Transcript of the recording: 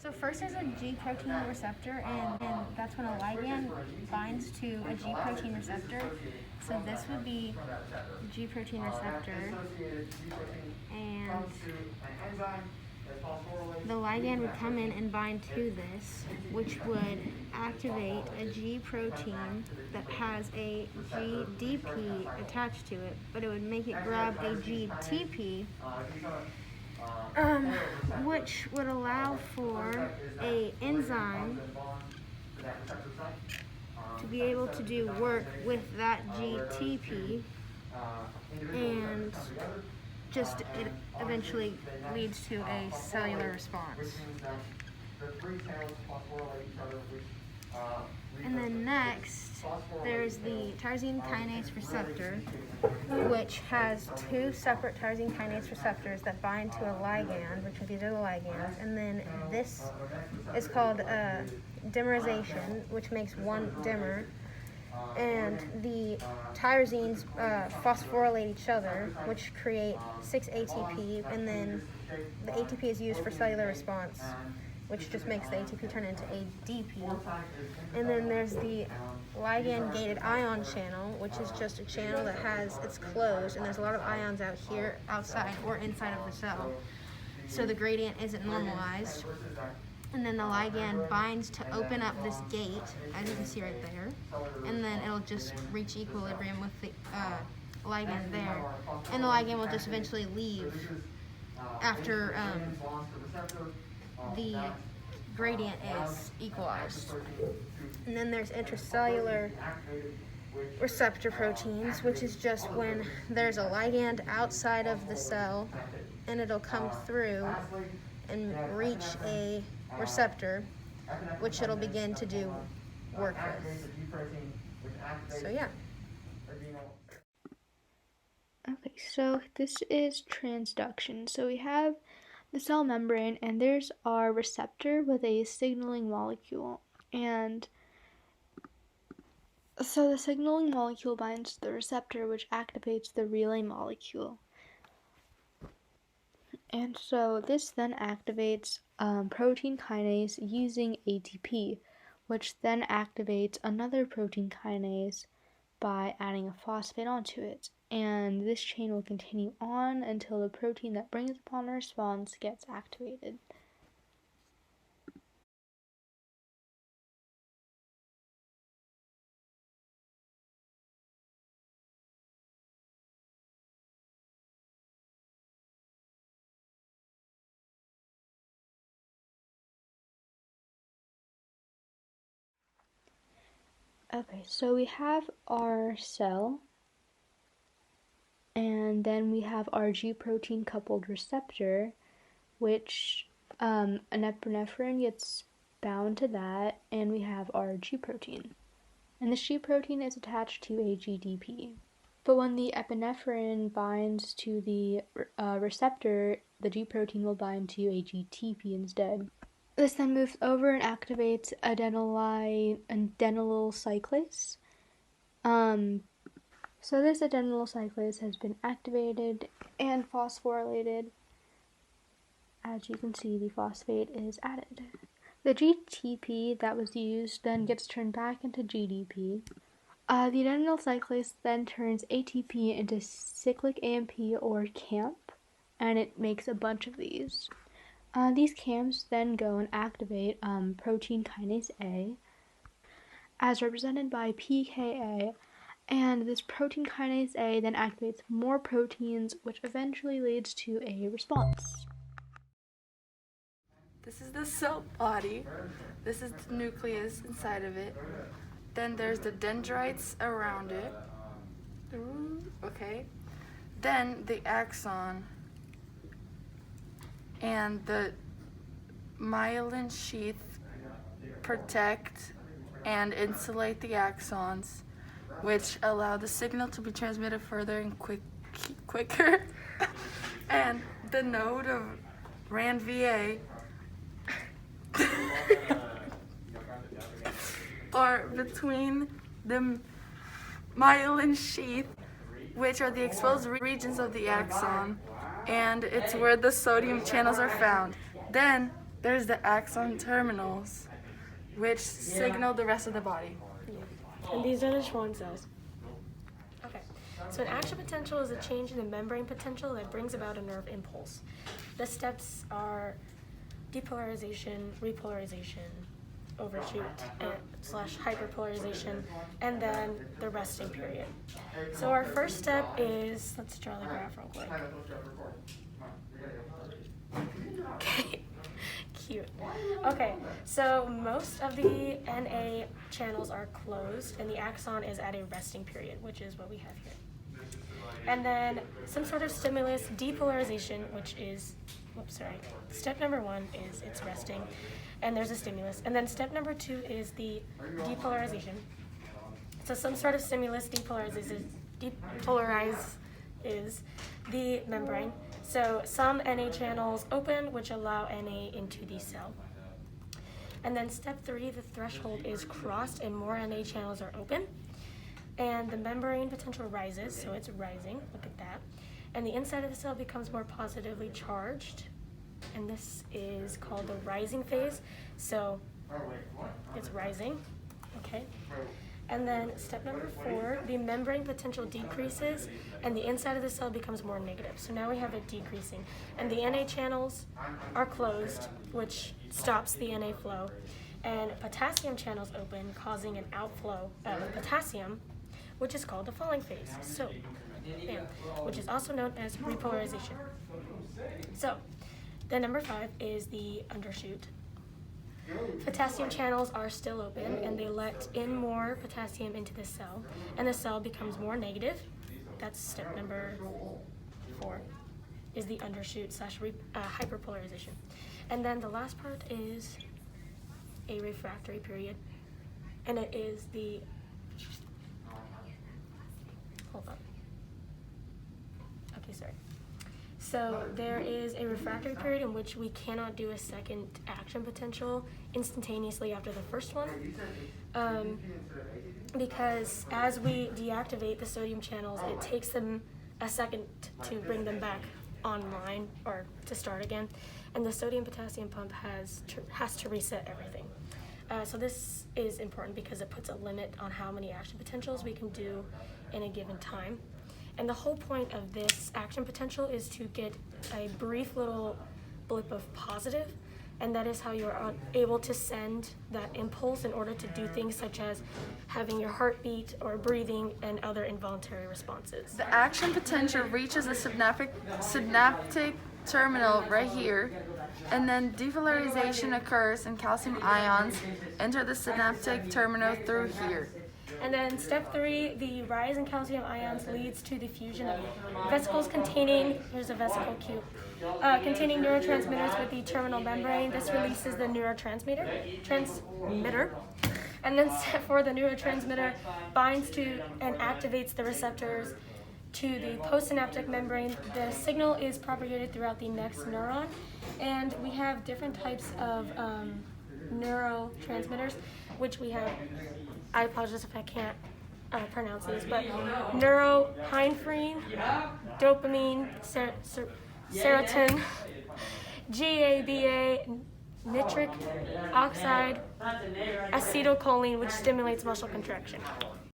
So first there's a G protein receptor, and that's when a ligand binds to a G protein receptor. So this would be the G protein receptor, and the ligand would come in and bind to this, which would activate a G protein that has a GDP attached to it, but it would make it grab a GTP, which would allow for a enzyme to be able to do work with that GTP, and just it eventually leads to a cellular response. And then next, there's the tyrosine kinase receptor, which has two separate tyrosine kinase receptors that bind to a ligand, which these are the ligands, and then this is called dimerization, which makes one dimer, and the tyrosines phosphorylate each other, which create 6 ATP, and then the ATP is used for cellular response, which just makes the ATP turn into ADP. And then there's the ligand-gated ion channel, which is just a channel that it's closed, and there's a lot of ions out here, outside, or inside of the cell. So the gradient isn't normalized. And then the ligand binds to open up this gate, as you can see right there, and then it'll just reach equilibrium with the ligand there. And the ligand will just eventually leave after the gradient is equalized. And then there's intracellular receptor proteins, which is just when there's a ligand outside of the cell, and it'll come through and reach a receptor, which it'll begin to do work with. So yeah. Okay, so this is transduction. So we have the cell membrane, and there's our receptor with a signaling molecule. And so the signaling molecule binds to the receptor, which activates the relay molecule. And so this then activates protein kinase using ATP, which then activates another protein kinase by adding a phosphate onto it. And this chain will continue on until the protein that brings upon a response gets activated. Okay, so we have our cell, and then we have our G protein coupled receptor, which an epinephrine gets bound to that, and we have our G protein. And the G protein is attached to a GDP. But when the epinephrine binds to the receptor, the G protein will bind to a GTP instead. This then moves over and activates adenylyl cyclase. So this adenylyl cyclase has been activated and phosphorylated. As you can see, the phosphate is added. The GTP that was used then gets turned back into GDP. The adenylyl cyclase then turns ATP into cyclic AMP or CAMP, and it makes a bunch of these. These CAMPs then go and activate protein kinase A, as represented by pKa, and this protein kinase A then activates more proteins, which eventually leads to a response. This is the cell body. This is the nucleus inside of it. Then there's the dendrites around it. Okay. Then the axon and the myelin sheath protect and insulate the axons, which allow the signal to be transmitted further and quicker. And the node of RANVA are between the myelin sheath, which are the exposed regions of the axon, and it's where the sodium channels are found. Then there's the axon terminals, which signal the rest of the body. And these are the Schwann cells. Okay, so an action potential is a change in the membrane potential that brings about a nerve impulse. The steps are depolarization, repolarization, overshoot, slash hyperpolarization, and then the resting period. So our first step is, let's draw the graph real quick. Okay, cute. Okay, so most of the NA channels are closed and the axon is at a resting period, which is what we have here. And then some sort of stimulus depolarization, which is, step number 1 is it's resting and there's a stimulus. And then step number 2 is the depolarization. So some sort of stimulus depolarizes the membrane. So some NA channels open, which allow NA into the cell. And then step 3, the threshold is crossed and more NA channels are open. And the membrane potential rises, so it's rising, look at that. And the inside of the cell becomes more positively charged. And this is called the rising phase. So it's rising, okay? And then step number 4, the membrane potential decreases and the inside of the cell becomes more negative. So now we have it decreasing. And the NA channels are closed, which stops the NA flow. And potassium channels open, causing an outflow of potassium, which is called the falling phase. So, which is also known as repolarization. So, then number 5 is the undershoot. Potassium channels are still open and they let in more potassium into the cell and the cell becomes more negative. That's step number 4 is the undershoot slash hyperpolarization. And then the last part is a refractory period and it is the, hold on. Okay, sorry. So there is a refractory period in which we cannot do a second action potential instantaneously after the first one, because as we deactivate the sodium channels, it takes them a second to bring them back online or to start again, and the sodium-potassium pump has to reset everything. So this is important because it puts a limit on how many action potentials we can do in a given time. And the whole point of this action potential is to get a brief little blip of positive, and that is how you're able to send that impulse in order to do things such as having your heartbeat or breathing and other involuntary responses. The action potential reaches a synaptic terminal right here, and then depolarization occurs and calcium ions enter the synaptic terminal through here. And then step 3, the rise in calcium ions leads to the fusion of vesicles containing, here's a vesicle cube, containing neurotransmitters with the terminal membrane. This releases the neurotransmitter. And then step 4, the neurotransmitter binds to and activates the receptors to the postsynaptic membrane. The signal is propagated throughout the next neuron. And we have different types of neurotransmitters, which we have, I apologize if I can't pronounce these, but neurohynephrine, dopamine, serotonin, GABA, nitric oxide, acetylcholine, which stimulates muscle contraction.